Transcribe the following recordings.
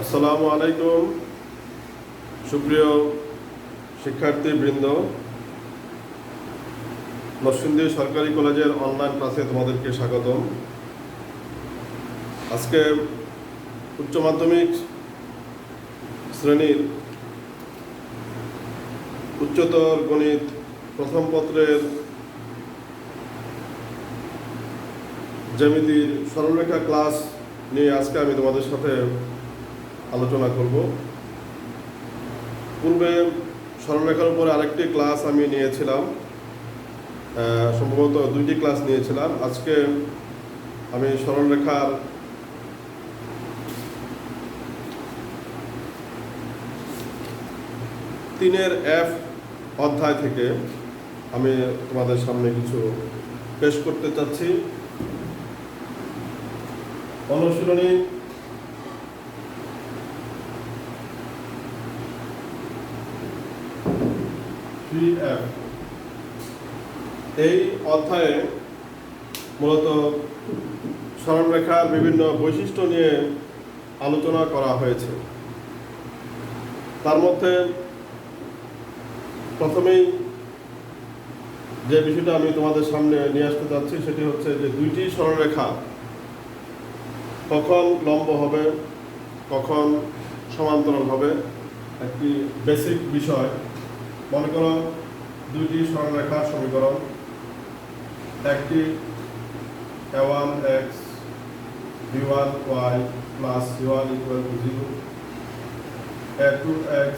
আসসালামু আলাইকুম সুপ্রিয় শিক্ষার্থীবৃন্দ, নরসিংদী সরকারি কলেজের অনলাইন ক্লাসে তোমাদেরকে স্বাগতম। আজকে উচ্চ মাধ্যমিক শ্রেণীর উচ্চতর গণিত প্রথম পত্রের জ্যামিতির সরলরেখা ক্লাস নিয়ে আজকে আমি তোমাদের সাথে আলোচনা করব। পূর্বে সরলরেখার উপরে আরেকটি ক্লাস আমি নিয়েছিলাম, সম্ভবত 2টি ক্লাস নিয়েছিলাম। আজকে আমি সরলরেখার তিনের F অধ্যায় থেকে আমি তোমাদের সামনে কিছু পেশ করতে চাচ্ছি। অনুশীলনী 3F এই অধ্যায়ে মূলত সরলরেখার বিভিন্ন বৈশিষ্ট্য নিয়ে আলোচনা করা হয়েছে। তার মধ্যে প্রথমেই যে বিষয়টা আমি তোমাদের সামনে নিয়ে আসতে চাচ্ছি সেটি হচ্ছে যে দুইটি সরলরেখা কখন লম্ব হবে, কখন সমান্তরাল হবে, একটি বেসিক বিষয়। মনে করো দুইটি সরলরেখার সমীকরণ, একটি a1x b1y plus c1 equal to 0, a2x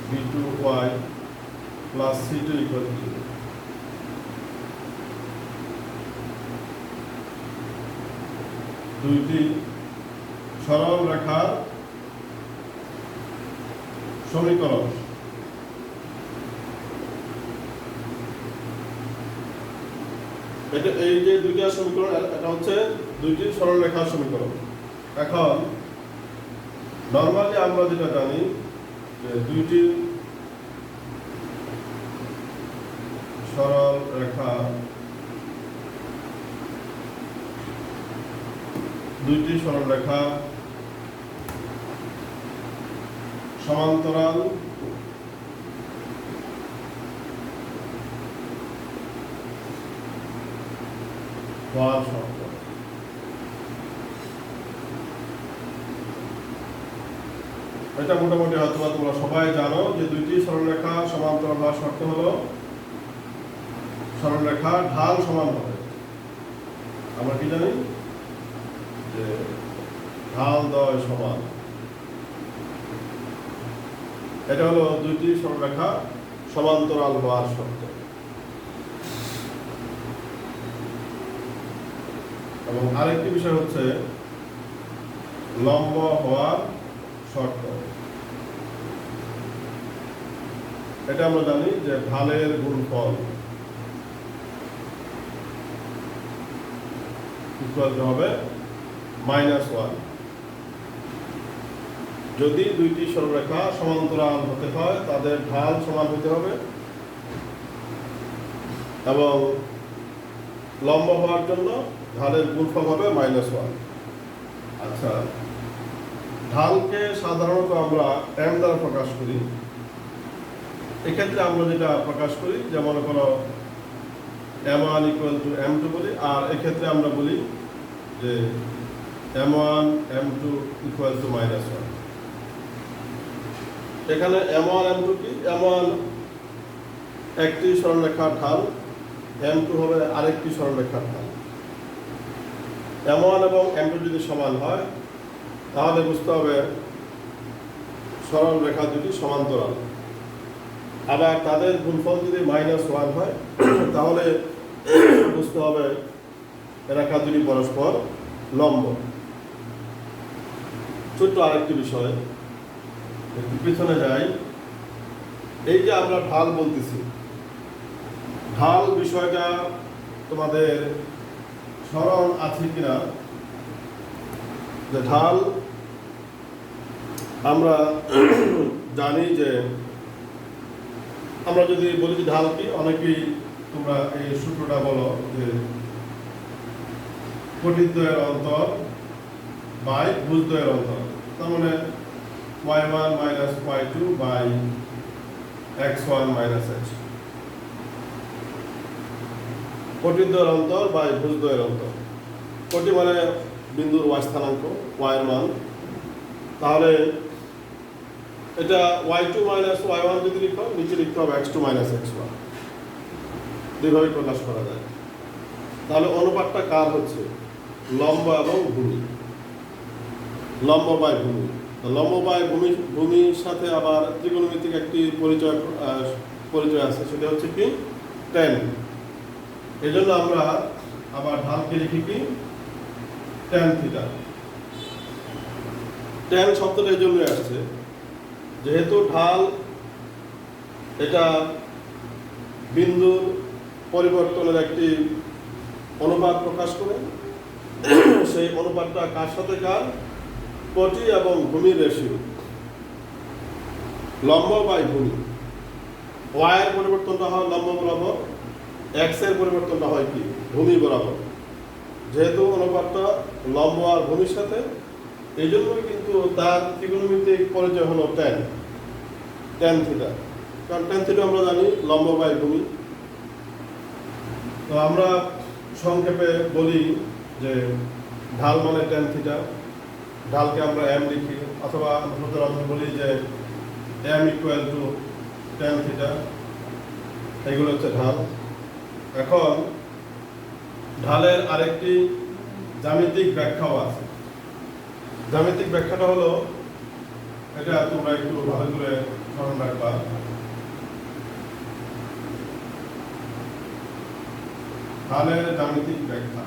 b2y plus c2 equal to 0। দুইটি সরল রেখার সমীকরণ। এই যে দুইটা সমীকরণ, এটা হচ্ছে দুইটি সরল রেখার সমীকরণ। এখন নরমালি আমরা যেটা জানি যে দুইটি সরল রেখা সমান্তরাল হওয়ার শর্ত। এটা মোটামুটি হয়তো তোমরা সবাই জানো যে দুইটি সরলরেখা সমান্তরাল হওয়ার শর্ত হলো সরলরেখার ঢাল সমান হবে। আমরা কি জানি যে ঢাল দ্বয় সমান। এটা হলো দুইটি সরলরেখা সমান্তরাল হওয়ার শর্ত। এবং আরেকটি বিষয় হচ্ছে লম্ব হওয়ার শর্ত। এটা আমরা জানি যে ঢালের গুণফল ইকুয়াল হবে -1। যদি দুইটি সরলরেখা সমান্তরাল হতে হয় তাদের ঢাল সমান হতে হবে এবং লম্ব হওয়ার জন্য ঢালের গুণফল হবে -1। আচ্ছা, ঢালকে সাধারণত আমরা m দ্বারা প্রকাশ করি। এক্ষেত্রে আমরা যেটা প্রকাশ করি, যেমন কোনো m1 = m2 বলি, আর এক্ষেত্রে আমরা বলি যে m1 m2 = -1। এখানে m1 m2 কি? m1 একটি সরলরেখার ঢাল, m2 হবে আরেকটি সরলরেখার ঢাল। m1 এবং m2 যদি সমান হয় তাহলে বুঝতে হবে সরলরেখা দুটি সমান্তরাল। আবার তাদের গুণফল যদি -1 হয় তাহলে বুঝতে হবে রেখা দুটি পরস্পর লম্ব। ছোট্ট আরেকটি বিষয়, একটু পিছনে যাই। এই যে আমরা ঢাল বলতেছি, ঢাল বিষয়টা তোমাদের স্মরণ আছে কিনা? যে ঢাল আমরা জানি যে আমরা যদি বলি যে ঢাল কি, অনেকেই তোমরা এই সূত্রটা বলো যে পঠিদ্বয়ের অন্তর বাই ভুজদ্বয়ের অন্তর, তার মানে y1 minus y2 by x1 minus x2, কোটিদ্বয়ের অন্তর বাই ভুজদ্বয়ের অন্তর। কোটি মানে বিন্দুর y স্থানাঙ্ক, y এর মান। তাহলে এটা y2 মাইনাস y1 যদি লিখো, নিচে লিখতে হবে x2 মাইনাস x1, দুইভাবে প্রকাশ করা যায়। তাহলে অনুপাতটা কার হচ্ছে? লম্ব এবং ভূমি, লম্ব বাই ভূমি। লম্ব বাই ভূমির সাথে আবার ত্রিকোণমিতিক একটি পরিচয় আছে, সেটা হচ্ছে কি tan। এই জন্য আমরা আবার ঢালকে লিখি কি tan থিটা। tan শব্দটা এই জন্য আসছে, যেহেতু ঢাল এটা বিন্দুর পরিবর্তনের একটি অনুপাত প্রকাশ করে, সেই অনুপাতটা কার সাথে কার? কোটি এবং ভূমির রেশিও, লম্ব বাই ভূমি। y এর পরিবর্তনটা হয় লম্ব বরাবর, x এর পরিবর্তনটা হয় কি ভূমি বরাবর। যেহেতু অনুপাতটা লম্ব আর ভূমির সাথে, এই জন্যই কিন্তু তার ত্রিকোণমিতিক পরিচয় হলো tan থিটা। কারণ tan থিটা আমরা জানি লম্ব বাই ভূমি। তো আমরা সংক্ষেপে বলি যে ঢাল মানে tan থিটা, ঢালকে আমরা m লিখি, অথবা আমরা বলি যে m equal to tan theta. এগুলো হচ্ছে ঢাল। এখন ঢালের আরেকটি জ্যামিতিক ব্যাখ্যাও আছে। জ্যামিতিক ব্যাখ্যাটা হলো, এটা তোমরা একটু ভালো করে স্মরণ রাখবা। ঢালের জ্যামিতিক ব্যাখ্যা,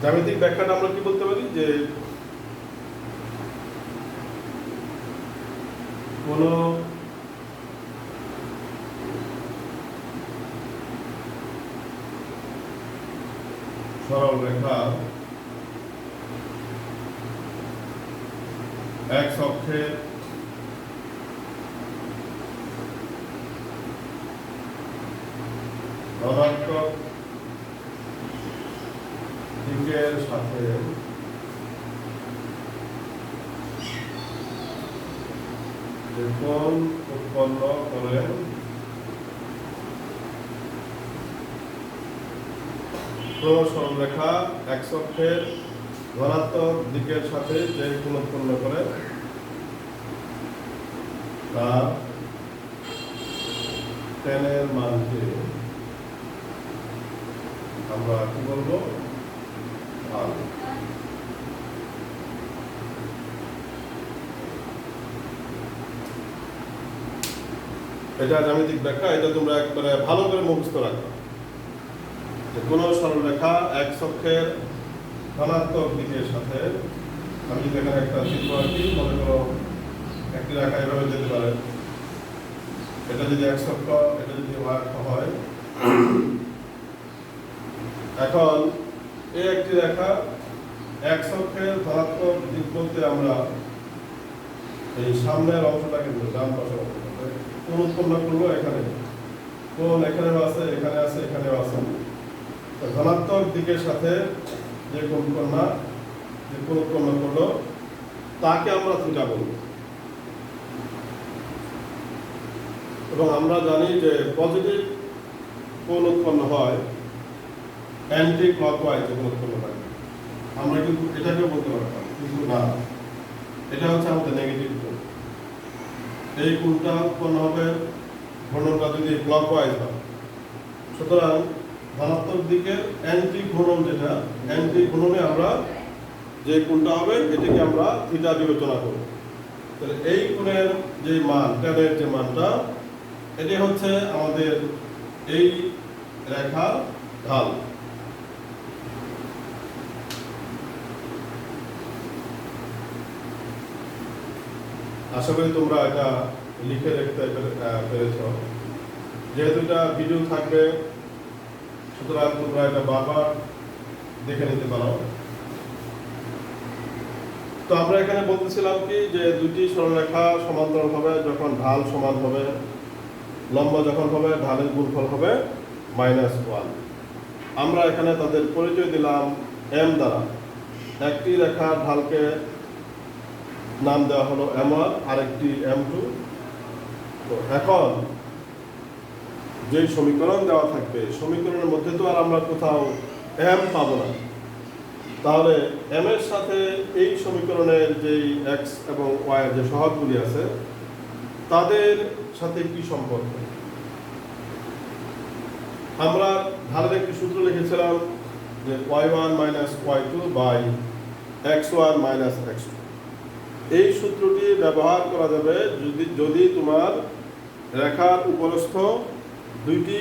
জ্যামিতিক ব্যাখ্যাটা আমরা কি বলতে পারি? যে কোন সরল রেখা x অক্ষের ধনাত্মক দিকের সাথে যে কোণ উৎপন্ন করে কোন সরলরেখা x অক্ষের ধনাত্মক দিকের সাথে যে কোণ উৎপন্ন করে তার tan এর মানকে আমরা কি বলবো? ঢাল। এটা জ্যামিতিক ব্যাখ্যা, এটা তোমরা একবারে ভালো করে মুখস্থ রাখবে। কোন সরলরেখা x অক্ষের ধনাত্মক দিকের সাথে, আমি যদি এখানে একটা চিত্র আঁকি, মনে করো একটি রেখা এভাবে যেতে পারে, এটা যদি x অক্ষ, এটা যদি y অক্ষ হয়। এখন এই একটি রেখা x অক্ষের ধনাত্মক দিক বলতে আমরা এই সামনের অংশটাকে ডান পাশের অংশটাকে কোণ উৎপন্ন করলো। এখানে কোণ এখানেও আছে, এখানে আছে, এখানেও আছে। ধনাত্মক দিকের সাথে যে কোণ উৎপন্ন করলো তাকে আমরা থিটা বলব। এবং আমরা জানি যে পজিটিভ কোণ উৎপন্ন হয় অ্যান্টি ক্লকওয়াইজ কোণ উৎপন্ন হয়। আমরা কিন্তু এটাকে বলতে পারতাম, কিন্তু না, এটা হচ্ছে আমাদের নেগেটিভ কোণ। এই কোণটা উৎপন্ন হবে ঘূর্ণনটা যদি ক্লকওয়াইজ হয়। সুতরাং ধনাত্মক দিকের অ্যান্টি ঘূর্ণন, যেটা অ্যান্টি ঘূর্ণনে আমরা যে কোণটা হবে এটাকে আমরা থিটা বিবেচনা করব। তাহলে এই কোণের যে মান, ট্যানের যে মানটা, এটি হচ্ছে আমাদের এই রেখার ঢাল। আশা করি তোমরা এটা লিখে রাখতে পেরেছ। যেহেতু এটা ভিডিও থাকবে, সুতরাং তোমরা এটা বারবার দেখে নিতে পারো। তো আমরা এখানে বলতেছিলাম কি, যে দুটি সরলরেখা সমান্তরাল হবে যখন ঢাল সমান হবে, লম্ব যখন হবে ঢালের গুণফল হবে -1। আমরা এখানে তাদের পরিচয় দিলাম m দ্বারা। একটি রেখার ঢালকে নাম দেওয়া হলো m1, আরেকটি m2। তো এখন যে সমীকরণ দেওয়া থাকবে, সমীকরণের মধ্যে তো আর আমরা কোথাও m পাবো না। তাহলে m এর সাথে এই সমীকরণের যেই x এবং y এর যে সহগগুলি আছে তাদের সাথে কি সম্পর্ক? আমরা ঢালের একটি সূত্র লিখেছিলাম যে y1 y2 by x1 x2। এই সূত্রটি ব্যবহার করা যাবে যদি তোমার রেখার উপরস্থ দুইটি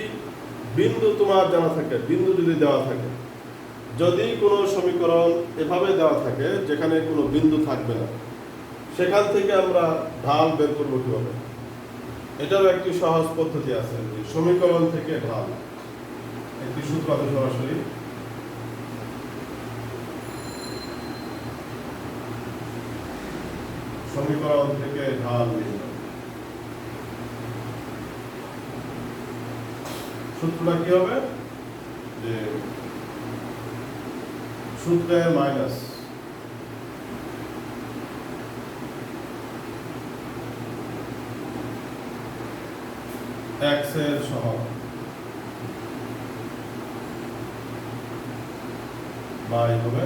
বিন্দু তোমার জানা থাকে, বিন্দু যদি দেওয়া থাকে। যদি কোনো সমীকরণ এভাবে দেওয়া থাকে যেখানে কোনো বিন্দু থাকবে না, সেখান থেকে আমরা ঢাল বের করবো কিভাবে? এটারও একটি সহজ পদ্ধতি আছে, সমীকরণ থেকে ঢাল। একটি সূত্র আছে সরাসরি, সমীকরণ থেকে ঢাল নির্ণয়। সূত্রটা কি হবে? যে সূত্রে মাইনাস x এর সহগ বাই হবে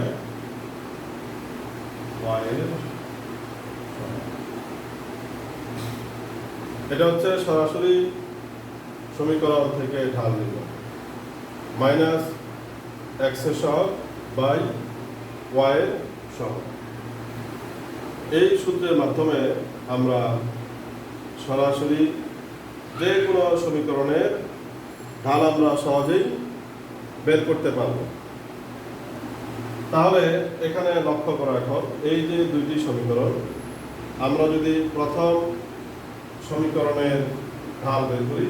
y এর সহগ। এটা হচ্ছে সরাসরি সমীকরণ থেকে ঢাল নির্ণয়। মাইনাস x এর সহগ বাই y এর সহগ। এই সূত্রের মাধ্যমে আমরা সরাসরি যে কোনো সমীকরণের ঢাল আমরা সহজেই বের করতে পারব। তাহলে এখানে লক্ষ্য করা এখন এই যে দুইটি সমীকরণ, আমরা যদি প্রথম সমীকরণের ঢাল বের করি,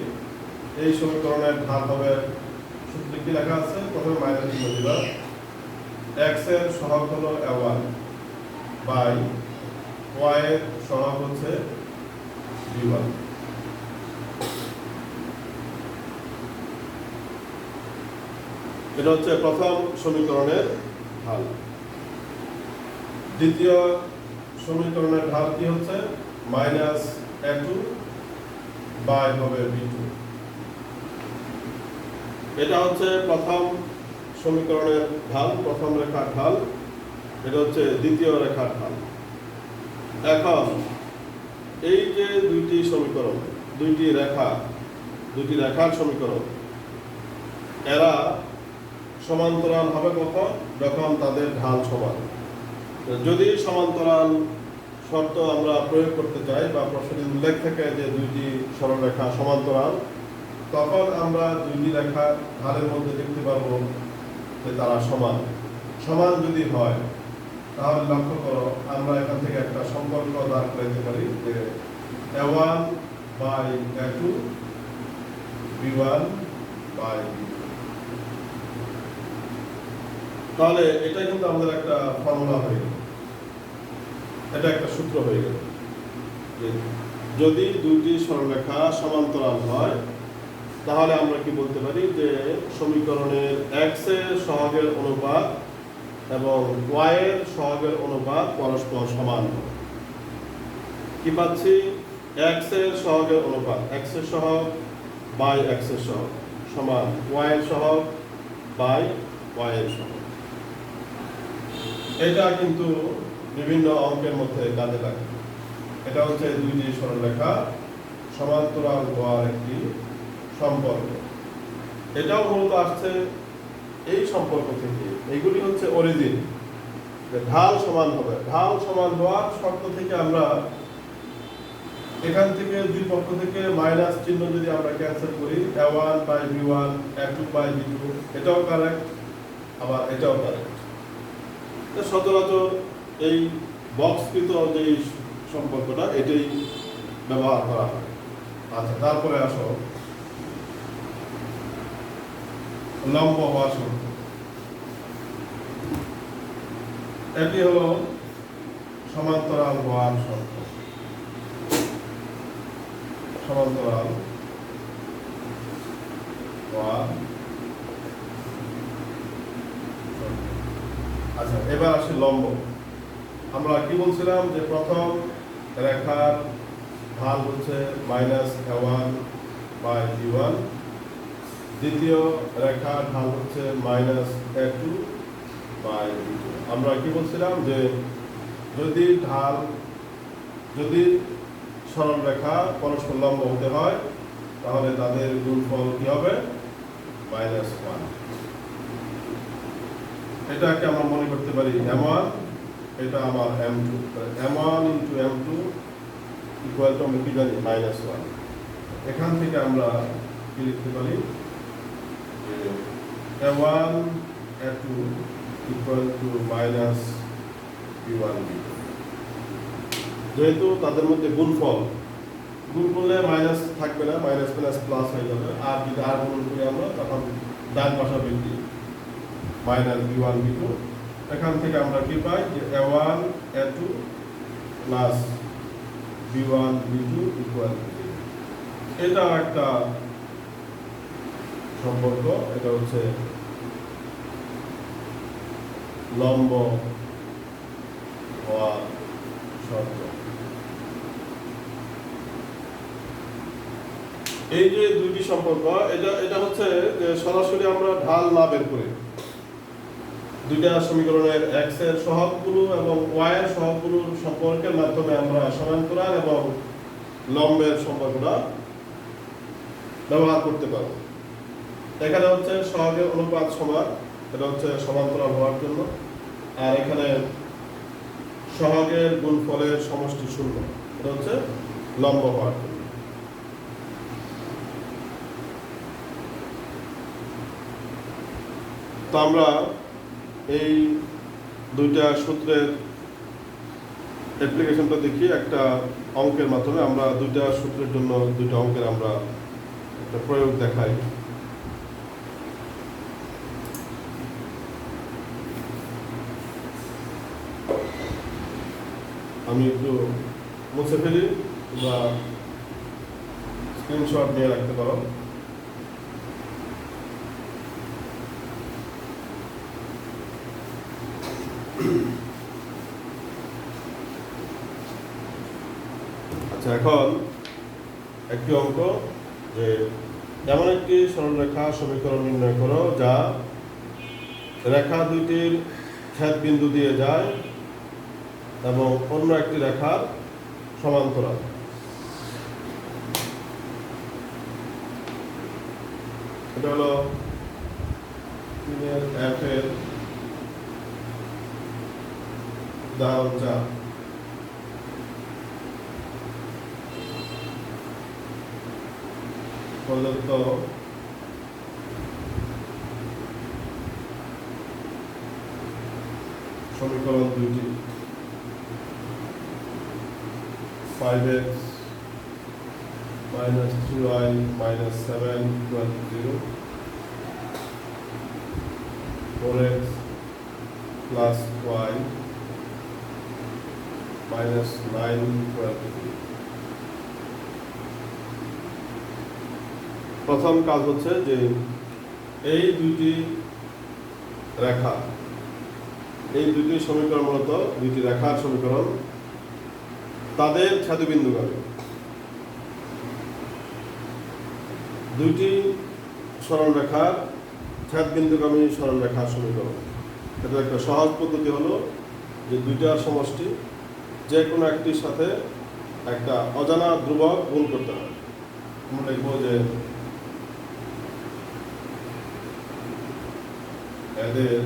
এই সমীকরণের ঢাল হবে, সূত্রে কি লেখা আছে? প্রথমে মাইনাস চিহ্ন দিলাম, x এর সহগ হলো a1 বাই y এর সহগ হচ্ছে b1। এটা হচ্ছে প্রথম সমীকরণের ঢাল। দ্বিতীয় সমীকরণের ঢাল কি হচ্ছে? মাইনাস a2 বাই হবে b2। এটা হচ্ছে প্রথম সমীকরণের ঢাল, প্রথম রেখার ঢাল। এটা হচ্ছে দ্বিতীয় রেখার ঢাল। এখন এই যে দুইটি সমীকরণ, দুইটি রেখার সমীকরণ, এরা সমান্তরাল হবে কখন? যখন তাদের ঢাল সমান। যদি সমান্তরাল শর্ত আমরা প্রয়োগ করতে চাই বা প্রশ্নে উল্লেখ থাকে যে দুইটি সরলরেখা সমান্তরাল, তখন আমরা দুইটি রেখা ঢালের মধ্যে দেখতে পাবো যে তারা সমান। সমান যদি হয় তাহলে লক্ষ্য করো, আমরা এখান থেকে একটা সম্পর্ক দাঁড় করাতে পারি যে a1 by a2 b1 by b2। তাহলে এটা কিন্তু আমাদের একটা ফর্মুলা হয়ে গেল, এটা একটা সূত্র হয়ে গেল। যদি দুইটি সরলরেখা সমান্তরাল হয় তাহলে আমরা কি বলতে পারি যে সমীকরণের x এর সহগের অনুপাত এবং y এর সহগের অনুপাত পরস্পর সমান হবে। কি পাচ্ছি? x এর সহগের অনুপাত, x এর সহগ বাই x এর সহগ সমান y এর সহগ বাই y এর সহগ। এটা কিন্তু বিভিন্ন অঙ্কের মধ্যে কাজে লাগে। এটা হচ্ছে দুইটি সরলরেখা সমান্তরাল হওয়ার একটি সম্পর্ক। এটাও মূলত আসছে এই সম্পর্ক থেকে। এইগুলি হচ্ছে অরিজিন, ঢাল সমান হবে। ঢাল সমান হওয়ার শর্ত থেকে আমরা এখান থেকে দুই পক্ষ থেকে মাইনাস চিহ্ন যদি আমরা ক্যান্সেল করি, a1 by b1 a2 by b2, এটাও কারেক্ট, আবার এটাও কারেক্ট। সচরাচর এই বক্সকৃত যে সম্পর্কটা এটাই ব্যবহার করা হয়। আচ্ছা, তারপরে আসো লম্ব হওয়া শর্ত। এটি হলো সমান্তরাল হওয়ার শর্ত। সমান্তরাল ওয়ান। আচ্ছা, এবার আসি লম্ব। আমরা কি বলছিলাম যে প্রথম রেখার ঢাল হচ্ছে -a1 বাই b1, দ্বিতীয় রেখার ঢাল হচ্ছে -a2 বাই b2। আমরা কি বলছিলাম যে যদি সরল রেখা পরস্পর লম্ব হতে হয় তাহলে তাদের গুণফল কি হবে? -1। এটাকে আমরা মনে করতে পারি m1, এটা আমার m2। m1 into m2 equal to আমরা কি জানি? -1। এখান থেকে আমরা কি লিখতে পারি? a1 a2 equal to -b1 b2। যেহেতু তাদের মধ্যে গুণ করলে মাইনাস থাকবে না, মাইনাস প্লাস প্লাস হয়ে যাবে। আর যদি আর গুণ করি আমরা, তখন ডান পাশাপাশি -b1 b2। এখান থেকে আমরা কি পাই? যে a1 a2 plus b1 b2 equal. এটা একটা সম্পর্ক, এটা হচ্ছে লম্ব হওয়া শর্ত। এই যে দুইটি সম্পর্ক, এটা হচ্ছে যে সরাসরি আমরা ঢাল না বের করে দুইটা সমীকরণের x এর সহগগুলো এবং y এর সহগগুলোর সম্পর্কের মাধ্যমে আমরা সমান্তরাল এবং লম্বের সম্পর্কটা ব্যবহার করতে পারব। এখানে হচ্ছে সহগের অনুপাত সমান, এটা হচ্ছে সমান্তরাল হওয়ার জন্য। আর এখানে সহগের গুণফলের সমষ্টি 0, এটা হচ্ছে লম্ব হওয়ার জন্য। তো আমরা এই দুইটা সূত্রের অ্যাপ্লিকেশনটা দেখি একটা অঙ্কের মাধ্যমে। আমরা দুইটা সূত্রের জন্য দুইটা অঙ্কের আমরা একটা প্রয়োগ দেখাই। আমি একটু মুছে ফেলি বা স্ক্রিনশট নিয়ে রাখতে পারো। আচ্ছা, এখন একটি অঙ্ক যে এমন একটি সরলরেখা সমীকরণ নির্ণয় করো যা রেখা দুইটির ছেদ বিন্দু দিয়ে যায় এবং অন্য একটি রেখার সমান্তরাল। এটা হলো f এর উদাহরণ 4। প্রদত্ত সমীকরণ দুইটি 5x minus 3y minus 7 equal to 0, 4x plus y minus 9 equal to 0। প্রথম কাজ হচ্ছে যে এই দুইটি রেখা, এই দুইটি সমীকরণ মূলত দুইটি রেখার সমীকরণ, তাদের ছেদবিন্দুগামী দুইটি সরলরেখার ছেদবিন্দুগামী সরলরেখার সমীকরণ। এটা একটা সহজ পদ্ধতি হলো যে দুইটার সমষ্টি যে কোনো একটির সাথে একটা অজানা ধ্রুবক গুণ করতে হয়। আমরা লিখবো যে এদের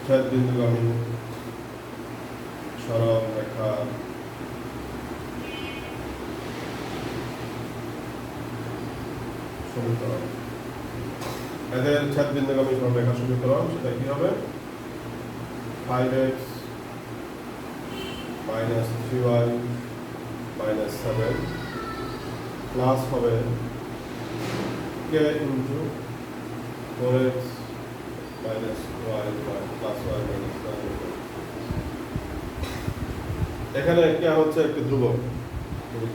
ছেদবিন্দুগামী সরলরেখা সমীকরণ, এদের ছেদবিন্দুগামী সরলরেখা সমীকরণ, সেটা কি হবে? 5x minus 3y minus 7 plus হবে k into 4x minus y plus y minus 9। এখানে k হচ্ছে একটি ধ্রুবক,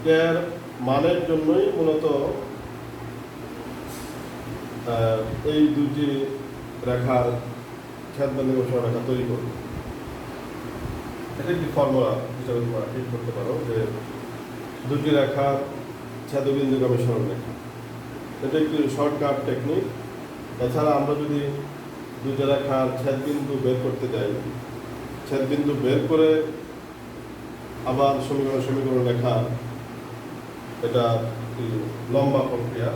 কে এর মানের জন্যই মূলত এই দুটি রেখার ছেদবিন্দু সরলরেখা তৈরি করবে। এটা একটি ফর্মুলা হিসাবে তোমরা ঠিক করতে পারো যে দুটি রেখার ছেদবিন্দুগামী সরলরেখা। এটা একটি শর্টকাট টেকনিক। এছাড়া আমরা যদি দুটি রেখার ছেদবিন্দু বের করতে যাই, ছেদবিন্দু বের করে আবার সমীকরণ লেখা, এটা লম্বা প্রক্রিয়া।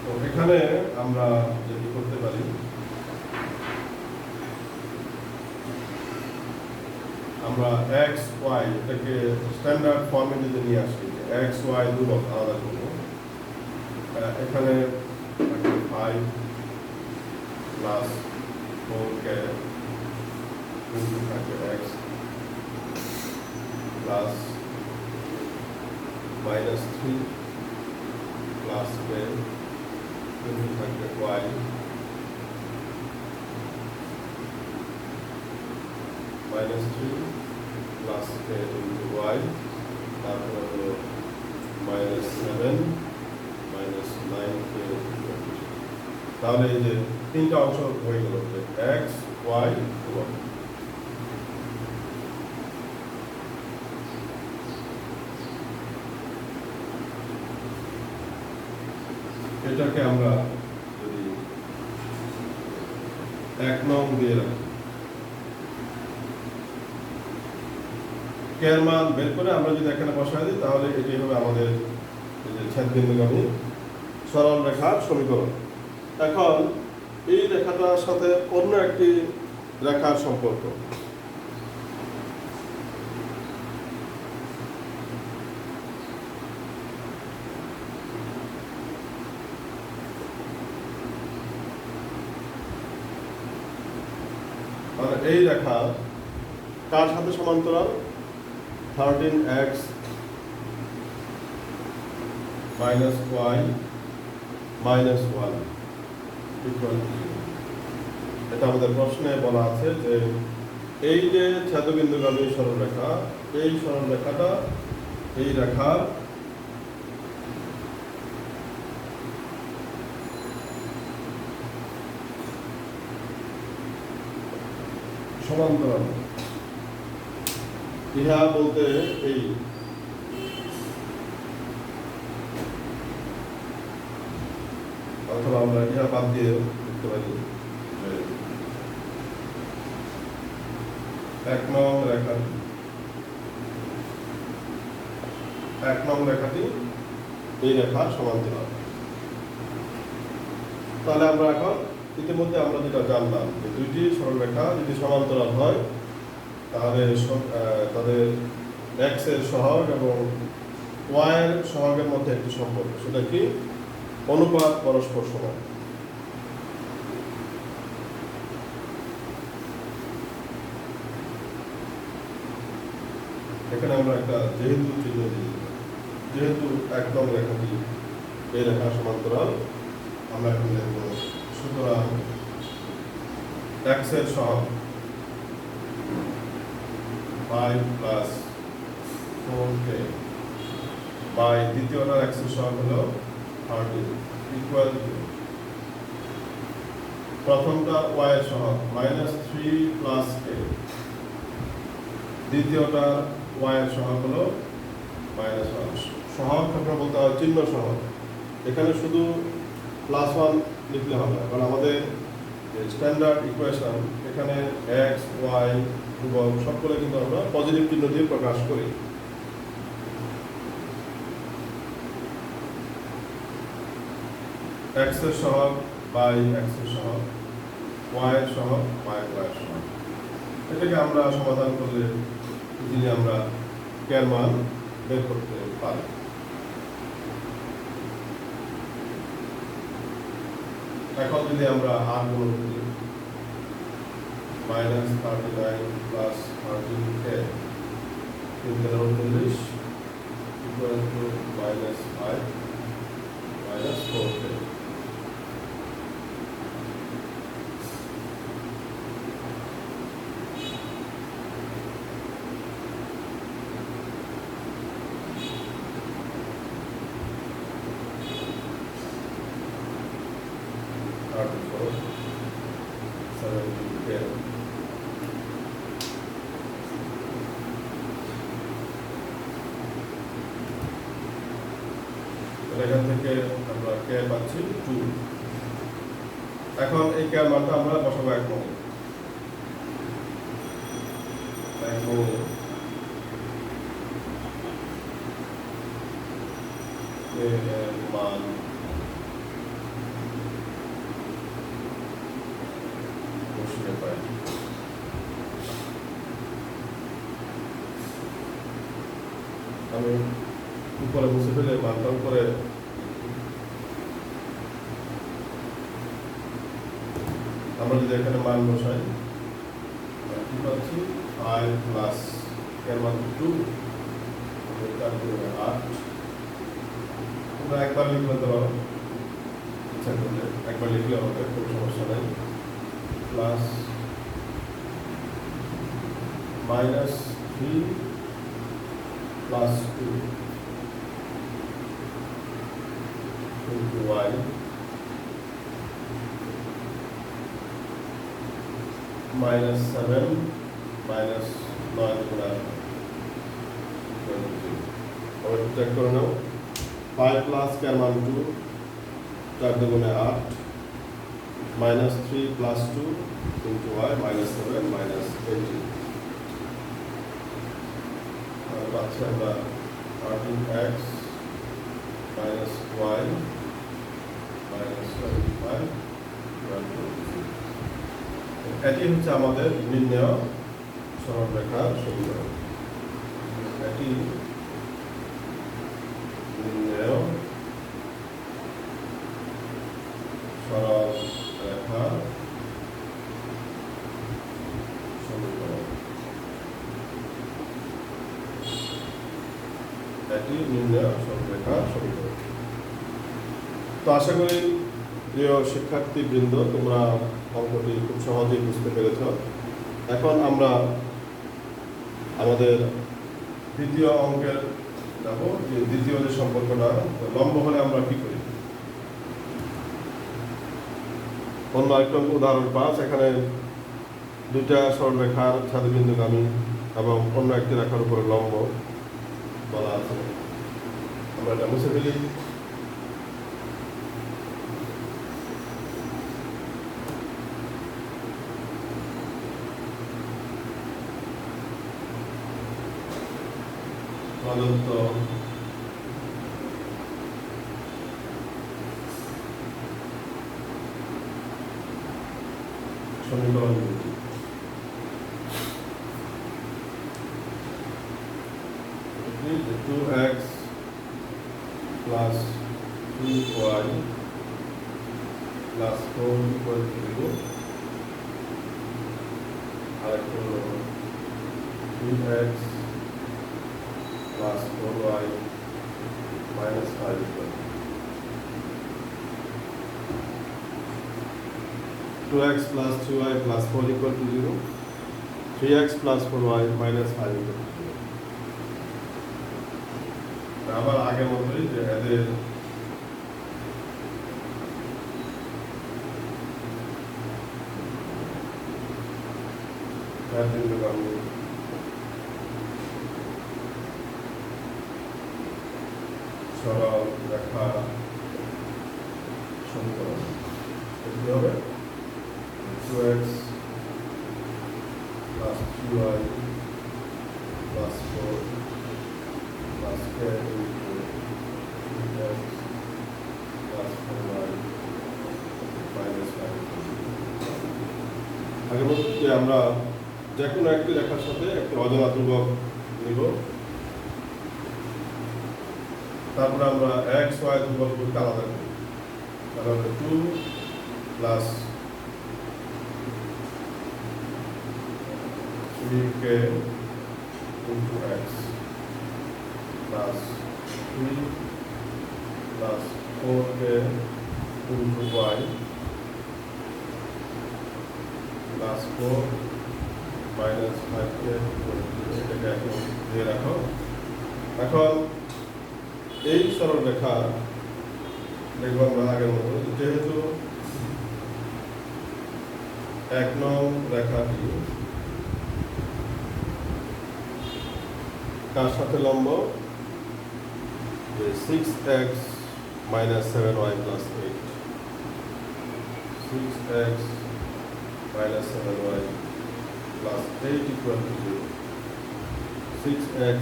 তো এখানে আমরা যেটি করতে পারি, আমরা এক্স ওয়াই এটাকে স্ট্যান্ডার্ড ফর্মে যদি নিয়ে আসি, এক্স ওয়াই দুটো আলাদা করব। এখানে 5 প্লাস 4k থাকে এক্স প্লাস -3 প্লাস k থাকে Y -3 plus k into Y, তারপর হলো -7 -9k। তাহলে এই যে তিনটা অংশ হয়ে গেল, যে এক্স ওয়াই ওয়াই। এটাকে আমরা যদি 1 নং দিয়ে রাখি, কে এর মান বের করে আমরা যদি এখানে বসাই দিই, তাহলে এটি হবে আমাদের ছেদবিন্দুগামী সরল রেখার সমীকরণ। এখন এই রেখাটার সাথে অন্য একটি রেখার সম্পর্ক। মানে এই রেখা কার সাথে সমান্তরাল? 13x minus y minus 1 equal to, এটা আমাদের প্রশ্নে বলা আছে যে এই যে ছেদবিন্দুগামী সরলরেখা, এই সরলরেখাটা এই রেখার সমান্তরাল। ইহা বলতে এই অথবা আমরা ইহা বাদ দিয়ে লিখতে পারি যে 1 নং রেখাটি এই রেখার সমান্তরাল। তাহলে আমরা এখন ইতিমধ্যে আমরা যেটা জানলাম যে দুইটি সরলরেখা যদি সমান্তরাল হয়, তাহলে তাদের এক্স এর সহগ এবং ওয়াই এর সহগের মধ্যে একটি সম্পর্ক, সেটা কি? অনুপাত পরস্পর সমান। এখানে আমরা একটা যেহেতু চিহ্ন দিই, যেহেতু একদম রেখাটি এই রেখার সমান্তরাল, আমরা এখন লিখব সুতরাং এক্স এর সহগ 5 প্লাস 4k বাই দ্বিতীয়টার এক্স এর সহগ হলো 13 ইকুয়াল টু প্রথমটা ওয়াই এর সহগ -3 প্লাস k, দ্বিতীয়টার ওয়াই এর সহগ হলো -1। সহগ আমরা বলতে হয় চিহ্ন সহগ। এখানে শুধু +1 লিখলে হবে না, কারণ আমাদের স্ট্যান্ডার্ড ইকুয়েশন এখানে এক্স ওয়াই এবং সবগুলো কিন্তু আমরা পজিটিভ চিহ্ন দিয়ে প্রকাশ করি। এক্স এর সহগ বাই এক্স এর সহগ, ওয়াই এর সহগ বাই ওয়াই এর সহগ। এটাকে আমরা সমাধান করলে ইজিলি আমরা কে এর মান বের করতে পারি। এখন যদি আমরা আর গুণ করি, -39 plus 13k 339 equal to -5 -4k। কে। এখান থেকে আমরা কে পাচ্ছি 2। এখন এই কে মানটা আমরা বসাবো 1 নং এর মান বসিয়ে পাই। আমি উপরে বসে ফেলে মানটা উপরে আমরা যদি এখানে মান বসাই কি পাচ্ছি 5 প্লাস এর মান 2 8। তোমরা একবার লিখে নিতে পারো, ইচ্ছা করলে একবার লিখলে হবে, কোনো সমস্যা নেই। প্লাস -3 প্লাস 2 into y -7 -9 গুণা চেক করে নাও। 5 প্লাস কের মান 2, 4 দুগুণে 8, -3 প্লাস 2 into y -7 -18। পাচ্ছি আমরা 13x minus y minus 25। এটি হচ্ছে আমাদের নির্ণেয় সরলরেখার সমীকরণ। এটি নির্ণেয় সরলরেখার সমীকরণ। এটি নির্ণেয় সরলরেখার সমীকরণ। তো আশা করি প্রিয় শিক্ষার্থীবৃন্দ তোমরা অঙ্কটি খুব সহজেই বুঝতে পেরেছ। এখন আমরা আমাদের দ্বিতীয় অঙ্কের দেখো যে দ্বিতীয় যে সম্পর্কটা লম্ব হলে আমরা কি করি। অন্য একটা উদাহরণ 5, এখানে দুইটা সরলরেখার ছাদবিন্দুগামী এবং অন্য একটি রেখার উপরে লম্ব বলা আছে। আমরা এটা মুছে ফেলি। প্রদত্ত সমীকরণ 2x plus 3y plus 4 equal to 0 R 3x plus 4y minus 5 equal to 2x plus 3y plus 4 equal to 0, 3x plus 4y minus 5 equal to 0। আবার আগের মতোই যে এদের বিন্দুগামী সরল রেখা সমীকরণ কি হবে 2x plus 3y plus 4 plus k into 2x plus 4y minus 5। আগের মতো আমরা যে কোনো একটি রেখার সাথে একটি অজানা ধ্রুবক নিব, তারপরে আমরা x y ধ্রুবকগুলোকে আলাদা করি। তাহলে 2 plus 3k into x plus 3 plus 4k into y plus 4 minus 5k এটাকে এখন দিয়ে রাখো। এখন এই সরল রেখা দেখব আমরা আগের মতো, যেহেতু এক নং রেখাটি কার সাথে লম্ব? যে 6x minus 7y plus 8, 6x minus 7y plus 8 equal to 0, 6x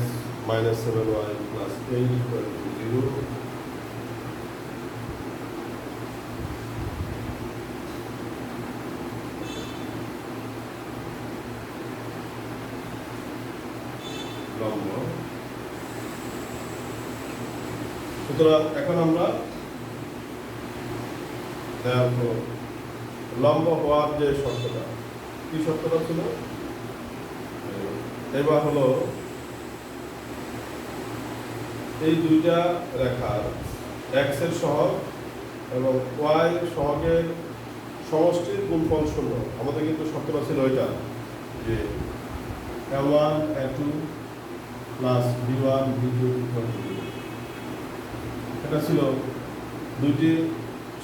minus 7y plus 8 equal to 0. লম্ব। সুতরাং এখন আমরা দেখো লম্ব হওয়ার যে শর্তটা, কি শর্তটা ছিল? এবার হলো এই দুইটা রেখার এক্স এর সহগ এবং ওয়াই সহগের সমষ্টির গুণফল শূন্য। আমাদের কিন্তু শর্তটা ছিল এটা যে a1 a2 plus b1 b2 equal to 0। এটা ছিল দুইটি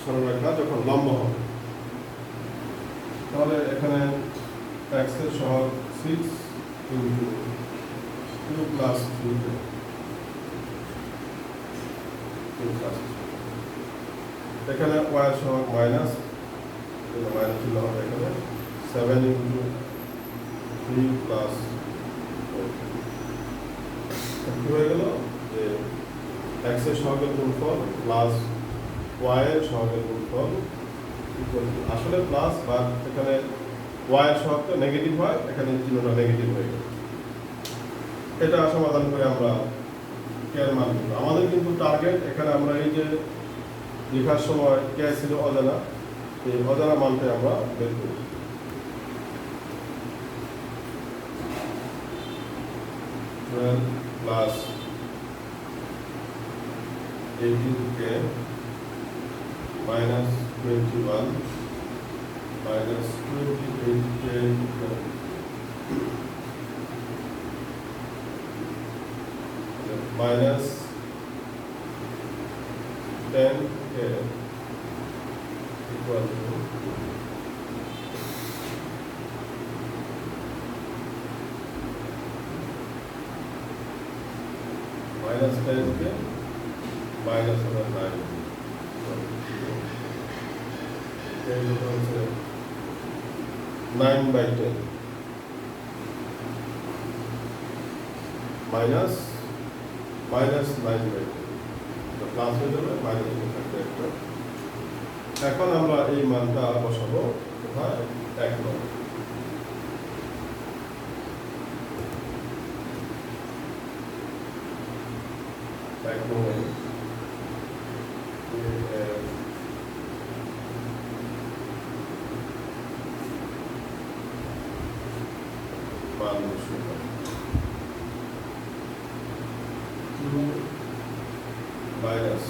সরলরেখা যখন লম্ব হবে। তাহলে এখানে x এর সহগ 6 ইনটু 2 প্লাস 3 এখানে y এর সহগ মাইনাস চিহ্ন হবে এখানে 7 ইনটু 3 প্লাস 4। কি হয়ে গেল যে x এর সহগের গুণফল প্লাস y এর সহগের গুণফল আসলে প্লাস, বা এখানে y এর সহগটা নেগেটিভ হয়, এখানে চিহ্নটা নেগেটিভ হয়ে গেল। এটা সমাধান করে আমরা কে এর মান পাবো। আমাদের কিন্তু টার্গেট এখানে আমরা এই যে লেখার সময় কে ছিল অজানা, এই অজানা মানটা আমরা বের করি। Plus 18k minus 21 minus 28k minus 10k equal to minus 10k minus 9. Okay, 9 by 10 minus 9 by 10, তো প্লাস হয়ে যাবে, মাইনাস হয়ে থাকবে একটা। এখন আমরা এই মানটা বসাবো কোথায়? 1 নং। মান বসাবো 2 minus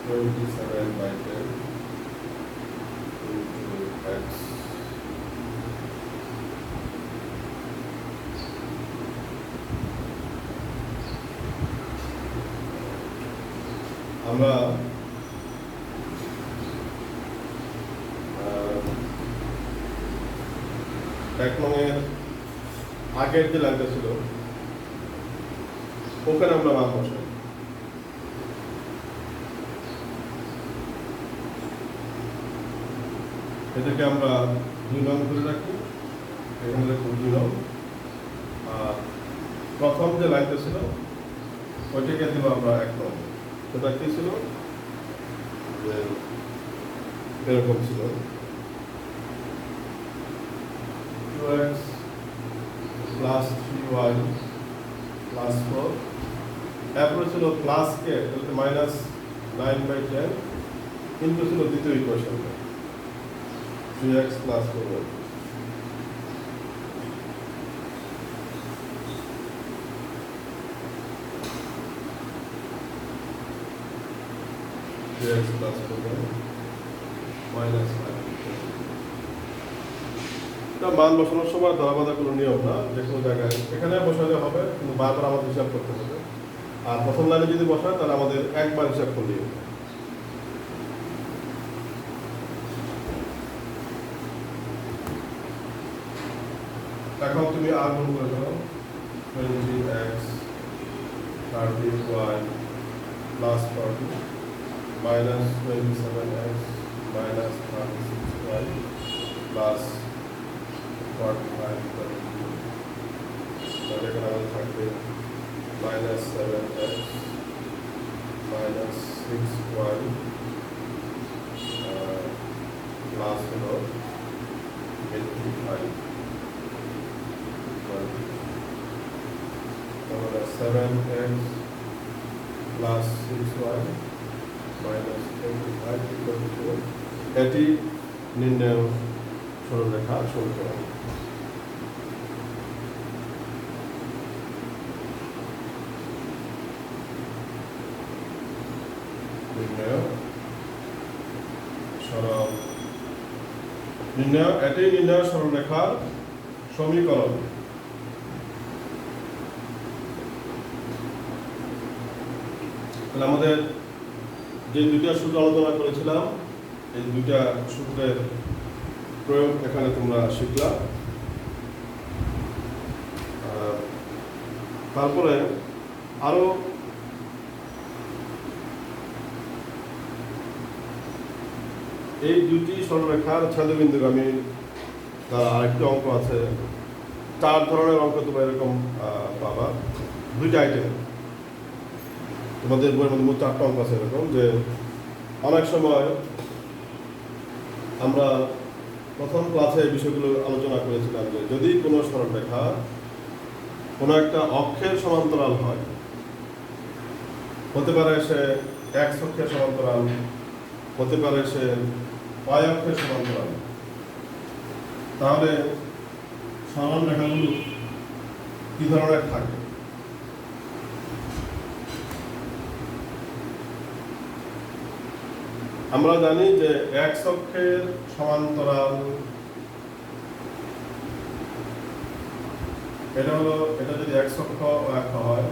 27 by 10 into x আমরা এক নংয়ের আগের যে লাইনটা ছিল ওখানে আমরা মান বসাই। এটাকে আমরা 2 নং ধরে রাখি, এখানে লিখব 2 নং। আর প্রথম যে লাইনটা ছিল ওইটাকে দিব আমরা 1 নং। সেটা কি ছিল? যে এরকম ছিল 2x plus 3y plus 4, এরপরে ছিল প্লাস কে মাইনাস 9 by 10 কিন্তু ছিল দ্বিতীয় ইকুয়েশনটা 3x plus 4y। x plus 4y minus 9। মান বসানোর সময় ধরাবাঁধা কোনো নিয়ম না, যে কোনো জায়গায় এখানে বসালে হবে, কিন্তু বারবার আমাদের হিসাব করতে হবে। আর প্রথম লাইনে যদি বসায় তাহলে আমাদের একবার হিসাব করলেই হবে। এখন তুমি আর গুণ করে ফেলো 20x 30y plus 40 minus 27x minus 36y plus 45 তাহলে এখানে আমাদের থাকবে minus 7x minus 6y plus হলো 85 তাহলে 7x plus 6y minus 85 equal to এটি নির্ণয় সরলরেখা সমীকরণ। এটি নির্ণয় সরলরেখার সমীকরণ। আমাদের যে দুইটা সূত্র আলোচনা করেছিলাম এই দুইটা সূত্রের প্রয়োগ এখানে তোমরা শিখলা। তারপরে আরো এই দুটি সরলরেখার ছেদবিন্দুগামী আরেকটি অঙ্ক আছে, 4 ধরনের অঙ্ক তোমরা এরকম পাবা, দুইটা আইটেম তোমাদের বইয়ের মধ্যে মোট 4টা অঙ্ক আছে এরকম। যে অনেক সময় আমরা প্রথম ক্লাসে এই বিষয়গুলো আলোচনা করেছিলাম যে যদি কোনো সরলরেখা কোনো একটা অক্ষের সমান্তরাল হয়, হতে পারে সে x অক্ষের সমান্তরাল, হতে পারে সে y অক্ষের সমান্তরাল, তাহলে সরলরেখাগুলো কি ধরনের থাকে? আমরা জানি যে x অক্ষের সমান্তরাল এটা যদি x অক্ষ হয়,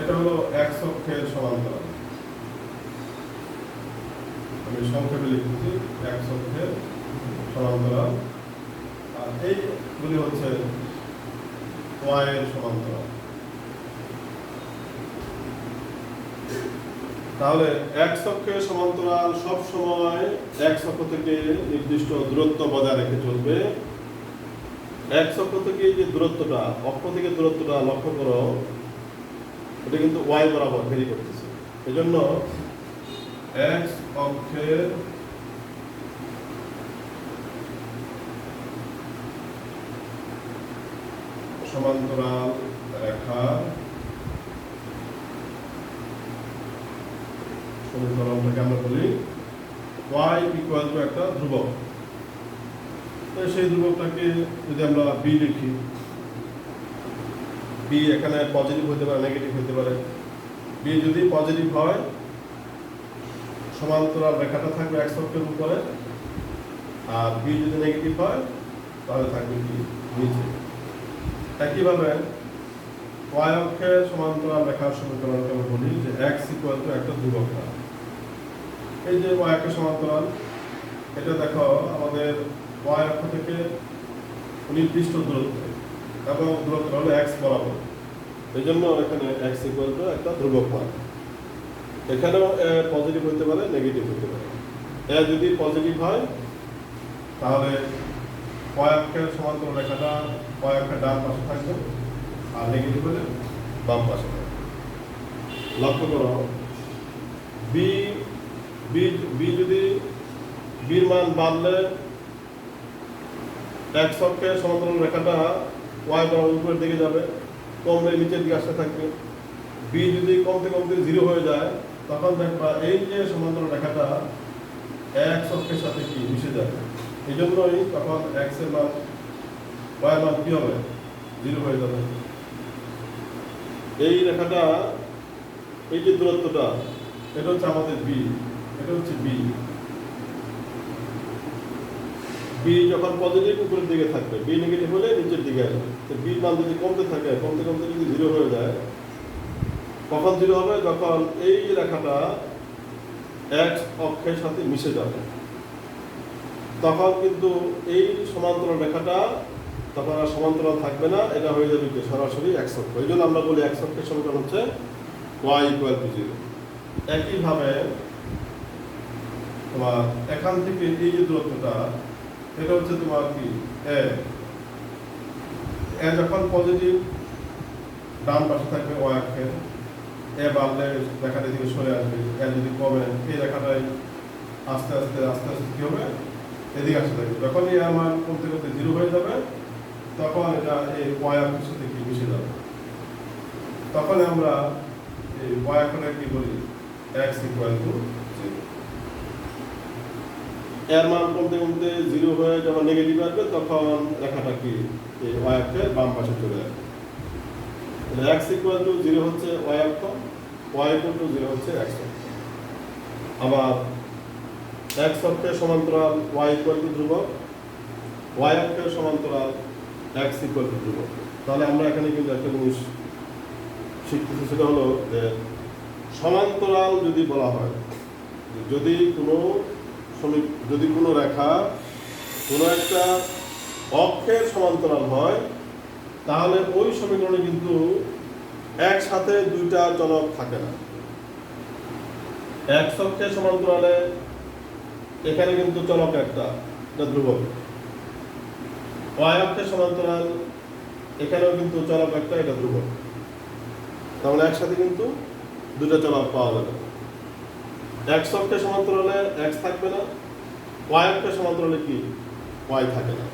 এটা হলো x অক্ষের সমান্তরাল। আমি সংক্ষেপে লিখছি x অক্ষের সমান্তরাল, আর এইগুলি হচ্ছে y এর সমান্তরাল। তাহলে x অক্ষের সমান্তরাল সব সময় x অক্ষ থেকে নির্দিষ্ট দূরত্ব বজায় রেখে চলবে। x অক্ষ থেকে যে দূরত্বটা, অক্ষ থেকে দূরত্বটা লক্ষ্য করো, এটা কিন্তু y বরাবর ভেরি করতেছে। এজন্য x অক্ষের সমান্তরাল রেখা সমীকরণটাকে আমরা বলি y ইকুয়াল টু একটা ধ্রুবক। সেই ধ্রুবকটাকে যদি আমরা b লিখি, b এখানে পজিটিভ হতে পারে, নেগেটিভ হতে পারে। b যদি পজিটিভ হয় সমান্তরাল রেখাটা থাকবে x অক্ষের উপরে, আর b যদি নেগেটিভ হয় তাহলে থাকবে কি নিচে। একইভাবে y অক্ষের সমান্তরাল রেখার সমীকরণকে আমরা বলি যে x ইকুয়াল টু একটা ধ্রুবক। এই যে y অক্ষের সমান্তরাল, এটা দেখো আমাদের y অক্ষ থেকে নির্দিষ্ট দূরত্ব এবং দূরত্ব হলো x বরাবর। এই জন্য এখানে x ইকুয়াল টু একটা ধ্রুবক মান। এখানেও পজিটিভ হতে পারে, নেগেটিভ হতে পারে। যদি পজিটিভ হয় তাহলে y অক্ষের সমান্তরাল রেখাটা y অক্ষের ডান পাশে থাকবে, আর নেগেটিভ হলে বাম পাশে থাকবে। লক্ষ্য করো b যদি b এর মান বাড়লে x অক্ষের সমান্তরাল রেখাটা y বরাবর উপরের দিকে যাবে, কমলে নিচের দিকে আসতে থাকবে। b যদি কমতে কমতে 0 হয়ে যায় তখন দেখবা এই যে সমান্তরাল রেখাটা x অক্ষের সাথে কি মিশে যাবে। এই জন্যই তখন x এর মান y এর মান কি হবে, 0 হয়ে যাবে। এই রেখাটা, এই যে দূরত্বটা, এটা হচ্ছে আমাদের b, এটা হচ্ছে b যখন পজিটিভ উপরের দিকে থাকবে, b নেগেটিভ হলে নিচের দিকে আসবে। তো b মান যদি কমতে থাকে, কমতে কমতে যদি 0 হয়ে যায়, কখন 0 হবে, যখন এই রেখাটা x অক্ষের সাথে মিশে যাবে। তখন কিন্তু এই সমান্তরাল রেখাটা তখন আর সমান্তরাল থাকবে না, এটা হয়ে যাবে কি সরাসরি x অক্ষ। এই জন্য আমরা বলি x অক্ষের সমীকরণ হচ্ছে y = 0। একইভাবে তোমার এখান থেকে এই যে দূরত্বটা, এটা হচ্ছে তোমার কি a যখন পজিটিভ ডান পাশে থাকবে y অক্ষের, a বাড়লে রেখাটা দিকে সরে আসবে, a যদি কমে এই রেখাটাই আস্তে আস্তে আস্তে আস্তে কি হবে এদিকে আসতে থাকবে। যখন এই মান কমতে কমতে 0 হয়ে যাবে তখন এটা এই y অক্ষের সাথে কি মিশে যাবে, তখন আমরা এই y অক্ষটা কি বলি x = 0। এর মান কমতে কমতে 0 হয়ে যখন নেগেটিভ আসবে তখন রেখাটা কি এই y অক্ষের বাম পাশে চলে আসবে। তাহলে x = 0 হচ্ছে y অক্ষ, y = 0 হচ্ছে x অক্ষ। আবার x অক্ষের সমান্তরাল y = ধ্রুবক, y অক্ষের সমান্তরাল x = ধ্রুবক। তাহলে আমরা এখানে কিন্তু একটা জিনিস শিখতেছি, সেটা হলো যে সমান্তরাল যদি বলা হয়, যদি কোনো রেখা কোনো একটা অক্ষের সমান্তরাল হয় তাহলে ওই সমীকরণে কিন্তু একসাথে দুইটা চলক থাকে না। x অক্ষের সমান্তরালে এখানে কিন্তু চলক একটা, এটা ধ্রুবক। y অক্ষের সমান্তরাল এখানেও কিন্তু চলক একটা, এটা ধ্রুবক। তাহলে একসাথে কিন্তু দুটো চলক পাওয়া যাবে। x অক্ষের সমান্তরালে x থাকবে না, y অক্ষের সমান্তরালে কি y থাকে না।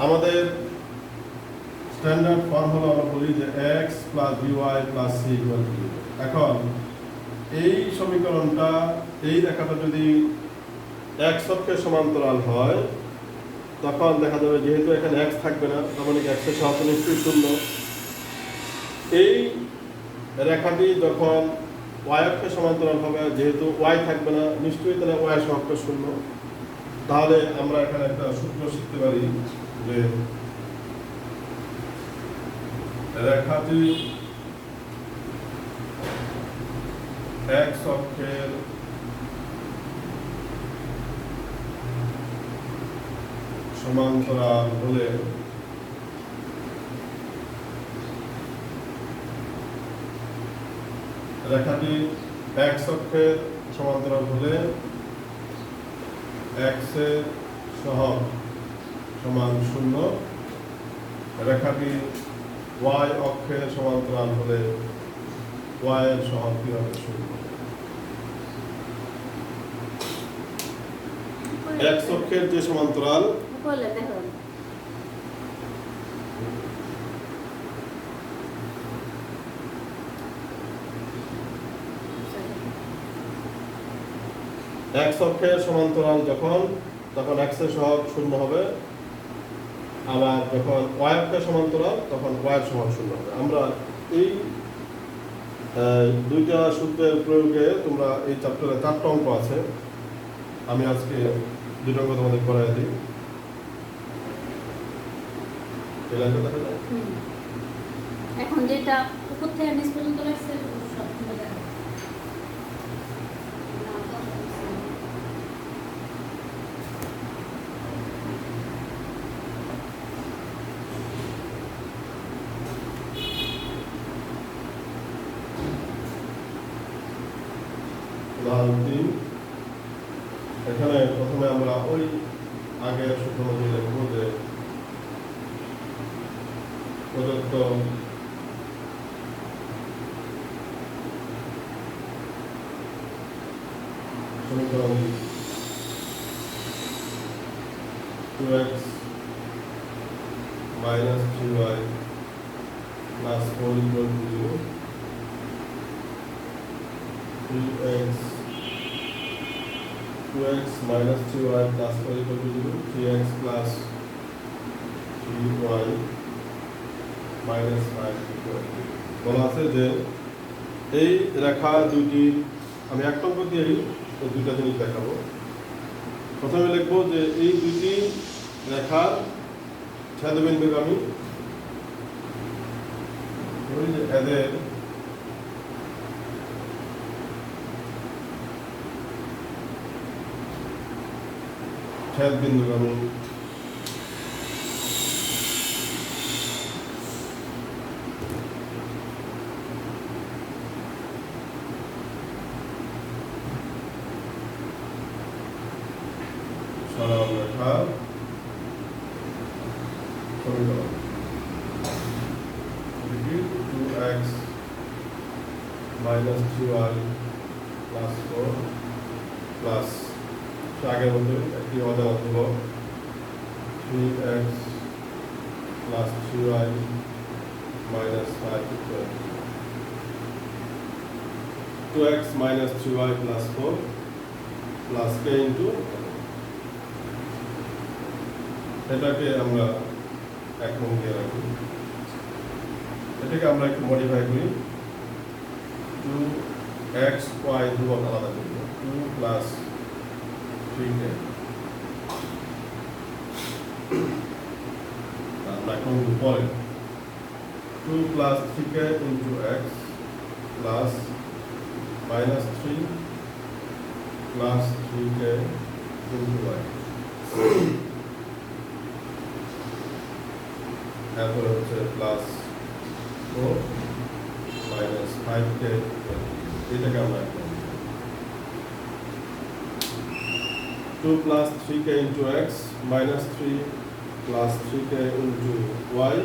আমাদের স্ট্যান্ডার্ড ফর্ম হলো আমরা বলি যে x + by + c = 0। এখন এই সমীকরণটা, এই রেখাটা যদি x অক্ষের সমান্তরাল হয় তখন দেখা যাবে যেহেতু এখানে x থাকবে না, তার মানে x এর সহগ নিশ্চয়ই 0। এই রেখাটি যখন y অক্ষের সমান্তরাল হবে, যেহেতু y থাকবে না নিশ্চয়ই, তাহলে y এর সহগটা 0। তাহলে আমরা এখানে একটা সূত্র শিখতে পারি যে রেখাটি x অক্ষের সমান্তরাল হলে রেখাটি x অক্ষের সমান্তরাল হলে x এর সহগ সমান 0, রেখাটি y অক্ষের সমান্তরাল হলে y এর সহগ কি হবে 0। x অক্ষের যে সমান্তরাল x অক্ষের সমান্তরাল যখন, তখন x এর সহগ 0 হবে। আবার যখন y অক্ষের সমান্তরাল তখন y এর সহগ 0 হবে। আমরা এই দুইটা সূত্রের প্রয়োগে তোমরা এই চ্যাপ্টারে 4টা অঙ্ক আছে, আমি আজকে 2টা অঙ্ক তোমাদের করাই দিই। এই লাইনটা দেখা যায় এখন যেটা উপর থেকে নিচ পর্যন্ত লাগছে সব দেখা উদাহরণ 3। এখানে প্রথমে আমরা ওই আগের সূত্র অনুযায়ী লিখব যে প্রদত্ত সমীকরণ 2x - 3y + 4 = 0, 2x - 3y + 4 = 0, 3x + 3y - 5 = বলা আছে যে এই রেখা দুটি, আমি একটা অঙ্ক দিয়েই এই দুইটা জিনিস দেখাবো। প্রথমে লিখব যে এই দুটি রেখার ছেদবিন্দুগামী, এদের ছেদ বিন্দুগামী সরল রেখার সমীকরণ 2x minus 3y plus 4 plus আগের মধ্যে একটি অজানা ধ্রুবক 3x plus 3y minus 5 equal 2x minus 3y plus 4 plus k into এটাকে আমরা এক নং দিয়ে রাখি, এটাকে আমরা একটু মডিফাই করি 2x y ধ্রুবক আলাদা করি 2 প্লাস 3k আমরা এখন পরে 2 plus 3k into x plus minus 3 plus 3k into y তারপরে হচ্ছে প্লাস 4 মাইনাস 5k এটাকে আমরা 2 plus 3k into x minus 3 plus 3k into y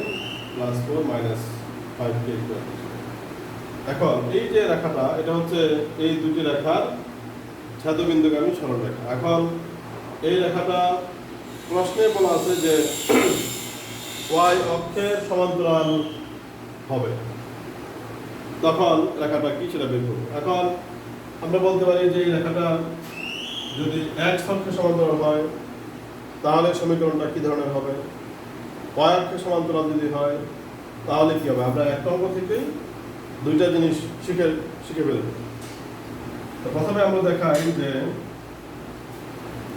plus 4 minus 5k equal. এখন এই যে রেখাটা এটা হচ্ছে এই দুটি রেখার ছেদবিন্দুগামী সরলরেখা। এখন এই রেখাটা প্রশ্নে বলা আছে যে y অক্ষের সমান্তরাল হবে, তখন রেখাটা কি সেটা বের করব। এখন আমরা বলতে পারি যে এই রেখাটা যদি x অক্ষের সমান্তরাল হয় তাহলে সমীকরণটা কি ধরনের হবে, y অক্ষের সমান্তরাল যদি হয় তাহলে কি হবে। আমরা একটা অঙ্ক থেকেই দুইটা জিনিস শিখে ফেলব। তো প্রথমে আমরা দেখাই যে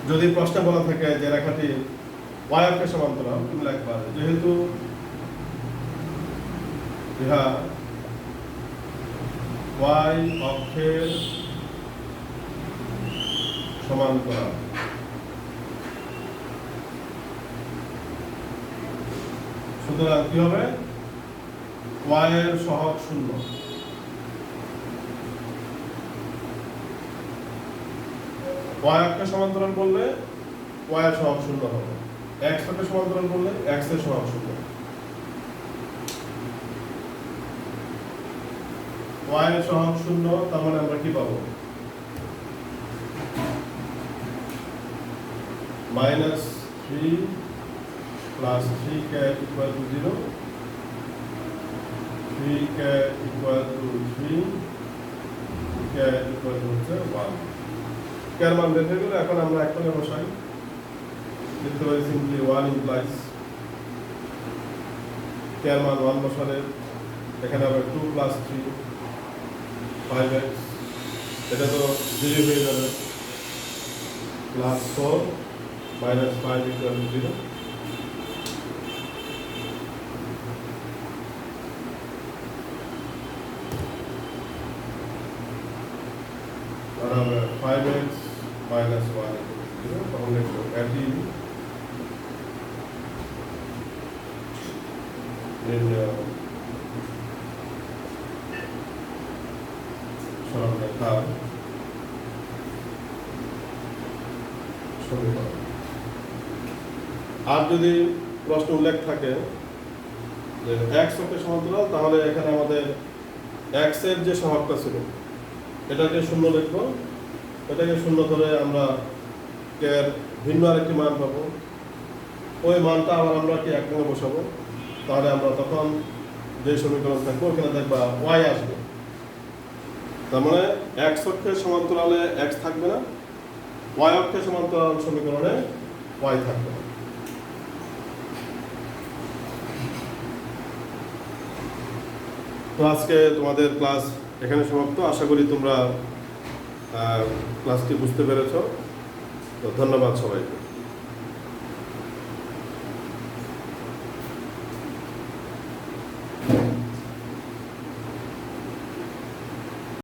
যদি প্রশ্নে বলা থাকে যে রেখাটি y অক্ষের সমান্তরাল, তুমি লিখবা যেহেতু ইহা y অক্ষের সমান্তরাল সুতরাং কি হবে, y এর সহগ 0। y অক্ষের সমান্তরাল বললে y এর সহগ 0 হবে, x অক্ষের সমান্তরাল বললে x এর সহগ 0। y এর সহগ 0, তার মানে আমরা কি পাবো, minus 3 plus 3k equal to 0, 3k equal to 3, k equal to হচ্ছে 1। k এর মান বের হয়ে গেল। এখন আমরা একটাকে বসাই, লিখতে পারি সিম্পলি 1 ইমপ্লাইজ k এর মান 1 বসালে এখানে হবে 2 প্লাস 3 5x, এটা তো 0 হয়ে যাবে, প্লাস 4 মাইনাস 5 ইকুয়াল টু 0। আর আমরা 5x মাইনাস 1 ইকুয়াল টু 0, তখন লিখবো এটি সরলরেখার সমীকরণ। আর যদি প্রশ্ন উল্লেখ থাকে যে x অক্ষের সমান্তরাল, তাহলে এখানে আমাদের x এর যে সহগটা ছিল এটাকে 0 লিখবো, এটাকে 0 ধরে আমরা k এর ভিন্ন আরেকটি মান পাবো, ওই মানটা আবার আমরা কি এক রঙে বসাবো, তাহলে আমরা তখন যে সমীকরণ থাকবো ওখানে দেখবা y আসবে। তার মানে x অক্ষের সমান্তরালে x থাকবে না, y অক্ষের সমান্তরাল সমীকরণে y থাকবে না। তো আজকে তোমাদের ক্লাস এখানে সমাপ্ত। আশা করি তোমরা ক্লাসটি বুঝতে পেরেছো। তো ধন্যবাদ সবাইকে।